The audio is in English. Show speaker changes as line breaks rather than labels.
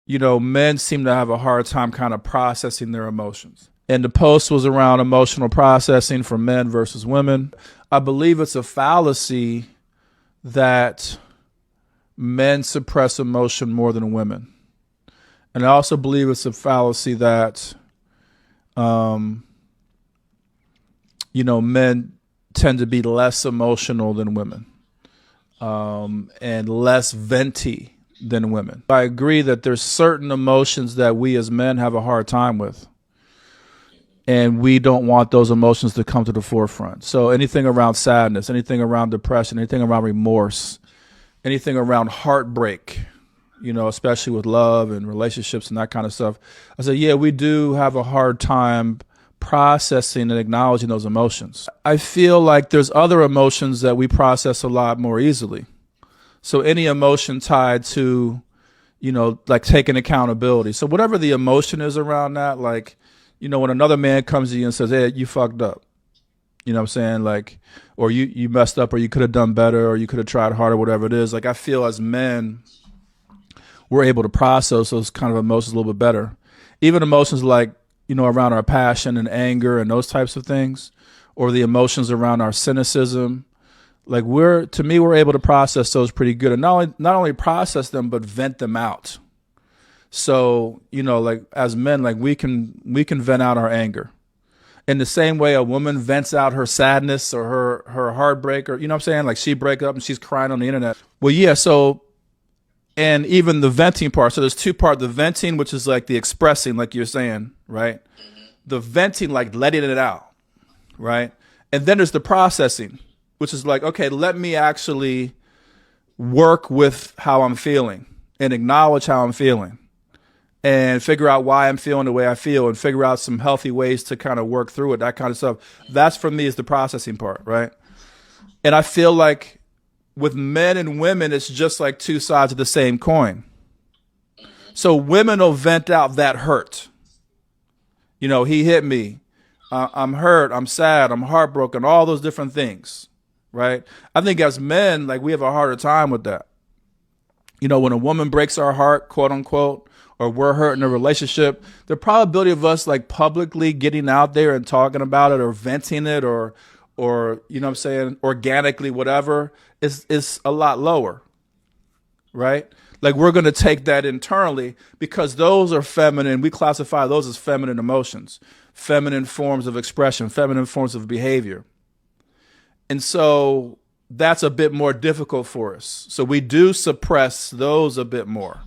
men seem to have a hard time kind of processing their emotions. And the post was around emotional processing for men versus women. I believe it's a fallacy that men suppress emotion more than women. And I also believe it's a fallacy that, men tend to be less emotional than women, and less venti than women. I agree that there's certain emotions that we as men have a hard time with, and we don't want those emotions to come to the forefront. So anything around sadness, anything around depression, anything around remorse, anything around heartbreak, especially with love and relationships and that kind of stuff. I said, yeah, we do have a hard time processing and acknowledging those emotions. I feel like there's other emotions that we process a lot more easily. So any emotion tied to, like taking accountability. So whatever the emotion is around that, like, when another man comes to you and says, hey, you fucked up, you know what I'm saying? Like, or you messed up, or you could have done better, or you could have tried harder, whatever it is. Like, I feel as men, we're able to process those kind of emotions a little bit better. Even emotions like, around our passion and anger and those types of things, or the emotions around our cynicism. Like we're able to process those pretty good, and not only process them, but vent them out. So, like as men, like we can vent out our anger in the same way a woman vents out her sadness or her heartbreak, or, what I'm saying? Like she break up and she's crying on the internet. Well, yeah. So, and even the venting part. So there's two parts, the venting, which is like the expressing, like you're saying, right? The venting, like letting it out, right? And then there's the processing, which is like, okay, let me actually work with how I'm feeling and acknowledge how I'm feeling and figure out why I'm feeling the way I feel and figure out some healthy ways to kind of work through it, that kind of stuff. That's for me is the processing part, right? And I feel like with men and women, it's just like two sides of the same coin. So women will vent out that hurt. He hit me. I'm hurt. I'm sad. I'm heartbroken. All those different things, right? I think as men, like we have a harder time with that. When a woman breaks our heart, quote unquote, or we're hurt in a relationship, the probability of us like publicly getting out there and talking about it or venting it or organically, whatever, is a lot lower, right? Like we're going to take that internally because those are feminine. We classify those as feminine emotions, feminine forms of expression, feminine forms of behavior. And so that's a bit more difficult for us. So we do suppress those a bit more.